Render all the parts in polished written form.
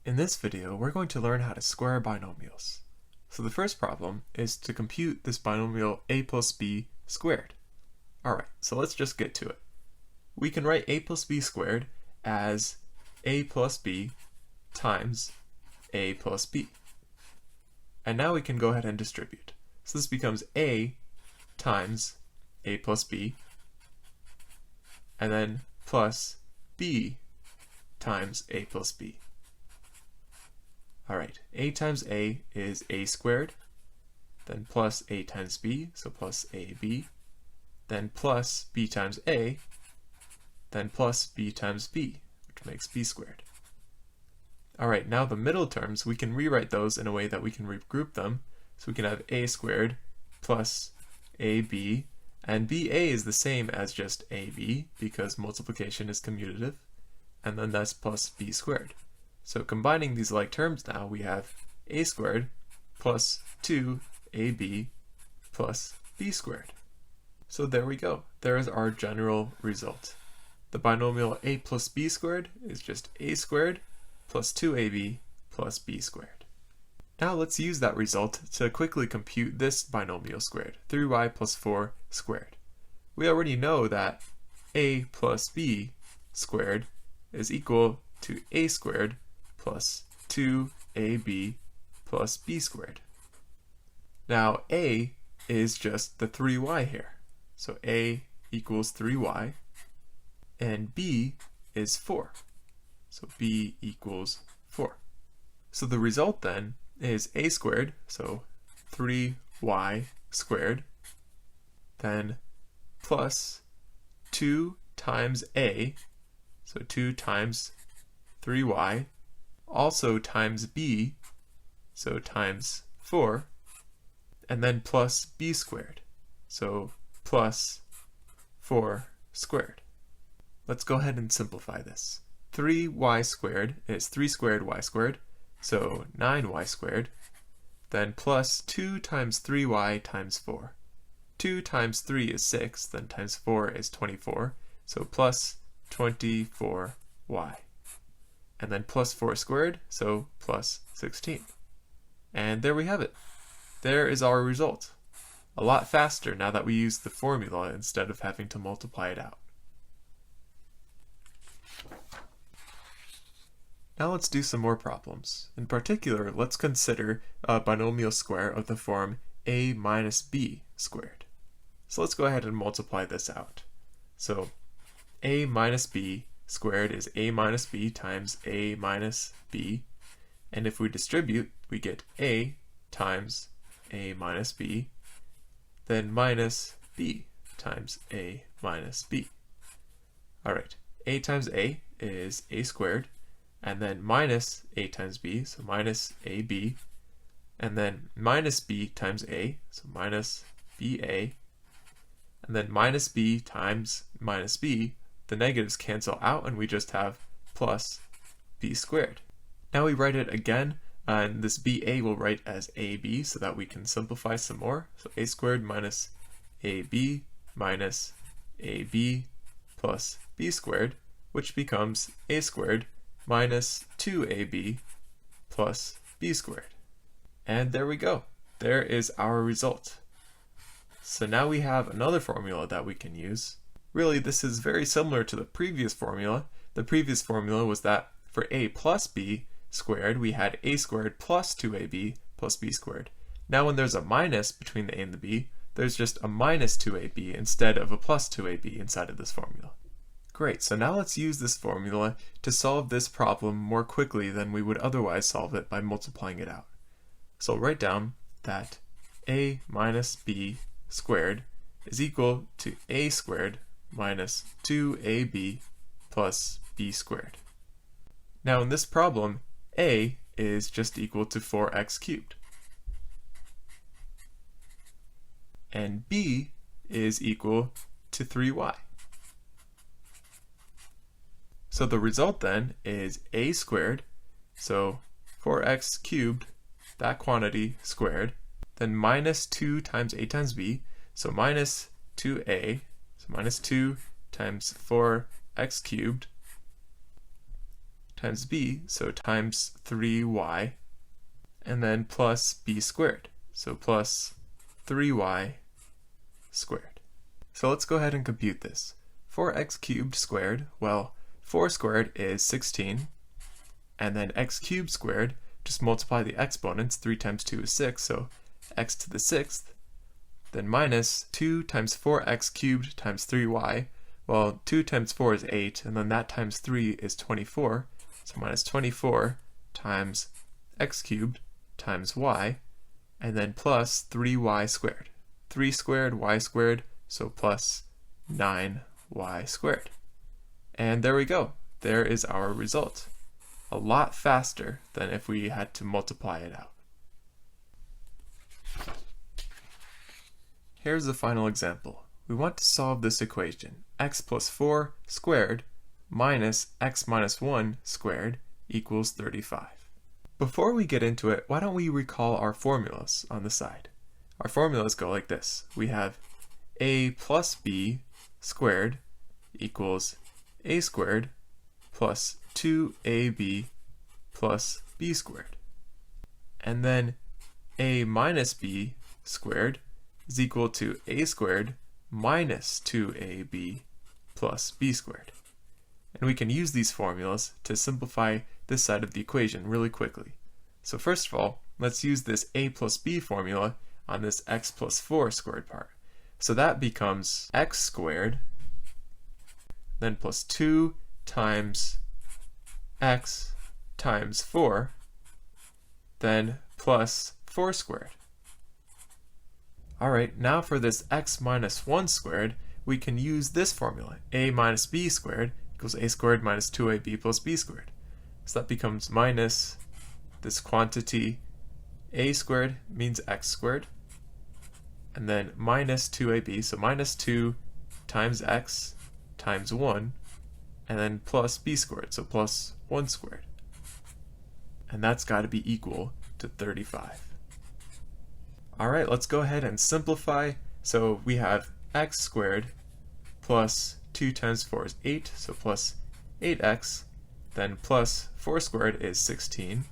In this video, we're going to learn how to square binomials. So the first problem is to compute this binomial a plus b squared. Alright, so let's just get to it. We can write a plus b squared as a plus b times a plus b. And now we can go ahead and distribute. So this becomes a times a plus b, and then plus b times a plus b. Alright, a times a is a squared, then plus a times b, so plus ab, then plus b times a, then plus b times b, which makes b squared. Alright, now the middle terms, we can rewrite those in a way that we can regroup them, so we can have a squared plus ab, and ba is the same as just ab, because multiplication is commutative, and then that's plus b squared. So combining these like terms now, we have a squared plus 2ab plus b squared. So there we go. There is our general result. The binomial a plus b squared is just a squared plus 2ab plus b squared. Now let's use that result to quickly compute this binomial squared, 3y plus 4 squared. We already know that a plus b squared is equal to a squared plus 2ab plus b squared. Now a is just the 3y here. So a equals 3y, and b is 4. So b equals 4. So the result then is a squared, so 3y squared, then plus 2 times a, so 2 times 3y, also times b, so times 4, and then plus b squared, so plus 4 squared. Let's go ahead and simplify this. 3y squared is 3 squared y squared, so 9y squared, then plus 2 times 3y times 4. 2 times 3 is 6, then times 4 is 24, so plus 24y. And then plus 4 squared, so plus 16. And there we have it. There is our result. A lot faster now that we use the formula instead of having to multiply it out. Now let's do some more problems. In particular, let's consider a binomial square of the form a minus b squared. So let's go ahead and multiply this out. So a minus b squared is a minus b times a minus b, and if we distribute, we get a times a minus b, then minus b times a minus b. Alright, a times a is a squared, and then minus a times b, so minus ab, and then minus b times a, so minus ba, and then minus b times minus b. The negatives cancel out and we just have plus b squared. Now we write it again, and this ba we'll write as ab so that we can simplify some more. So a squared minus ab minus ab plus b squared, which becomes a squared minus 2ab plus b squared. And there we go. There is our result. So now we have another formula that we can use. Really, this is very similar to the previous formula. The previous formula was that for a plus b squared, we had a squared plus 2ab plus b squared. Now when there's a minus between the a and the b, there's just a minus 2ab instead of a plus 2ab inside of this formula. Great, so now let's use this formula to solve this problem more quickly than we would otherwise solve it by multiplying it out. So I'll write down that a minus b squared is equal to a squared minus 2ab plus b squared. Now in this problem, a is just equal to 4x cubed. And b is equal to 3y. So the result then is a squared, so 4x cubed, that quantity squared, then minus 2 times a times b, so minus 2a, so minus 2 times 4x cubed times b, so times 3y, and then plus b squared, so plus 3y squared. So let's go ahead and compute this. 4x cubed squared, well, 4 squared is 16, and then x cubed squared, just multiply the exponents, 3 times 2 is 6, so x to the 6th, then minus 2 times 4x cubed times 3y, well, 2 times 4 is 8, and then that times 3 is 24, so minus 24 times x cubed times y, and then plus 3y squared. 3 squared, y squared, so plus 9y squared. And there we go. There is our result. A lot faster than if we had to multiply it out. Here's the final example. We want to solve this equation, x plus 4 squared minus x minus 1 squared equals 35. Before we get into it, why don't we recall our formulas on the side? Our formulas go like this. We have a plus b squared equals a squared plus 2ab plus b squared. And then a minus b squared is equal to a squared minus 2ab plus b squared. And we can use these formulas to simplify this side of the equation really quickly. So first of all, let's use this a plus b formula on this x plus 4 squared part. So that becomes x squared, then plus 2 times x times 4, then plus 4 squared. Alright, now for this x minus 1 squared, we can use this formula. A minus b squared equals a squared minus 2ab plus b squared. So that becomes minus this quantity a squared means x squared, and then minus 2ab, so minus 2 times x times 1, and then plus b squared, so plus 1 squared. And that's got to be equal to 35. Alright, let's go ahead and simplify. So we have x squared plus 2 times 4 is 8, so plus 8x, then plus 4 squared is 16.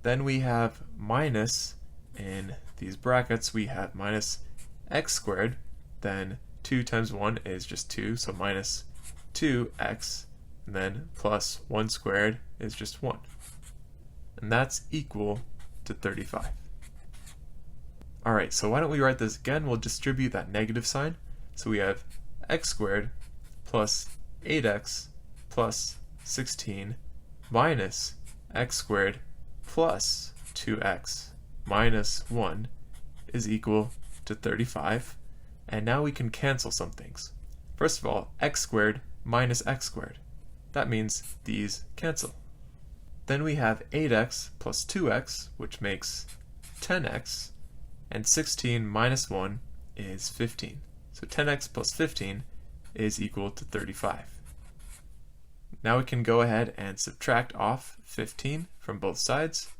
Then we have minus, in these brackets we have minus x squared, then 2 times 1 is just 2, so minus 2x, and then plus 1 squared is just 1. And that's equal to 35. Alright, so why don't we write this again? We'll distribute that negative sign. So we have x squared plus 8x plus 16 minus x squared plus 2x minus 1 is equal to 35. And now we can cancel some things. First of all, x squared minus x squared. That means these cancel. Then we have 8x plus 2x, which makes 10x, and 16 minus 1 is 15. So 10x plus 15 is equal to 35. Now we can go ahead and subtract off 15 from both sides.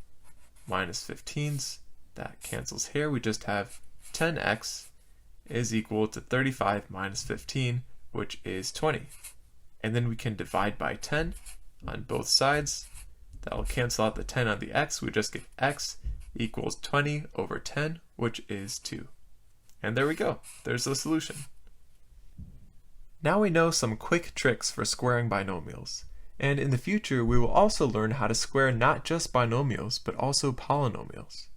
Minus 15s, that cancels here. We just have 10x is equal to 35 minus 15, which is 20. And then we can divide by 10 on both sides. That will cancel out the 10 on the x. We just get x equals 20 over 10, which is 2. And there we go. There's the solution. Now we know some quick tricks for squaring binomials. And in the future, we will also learn how to square not just binomials, but also polynomials.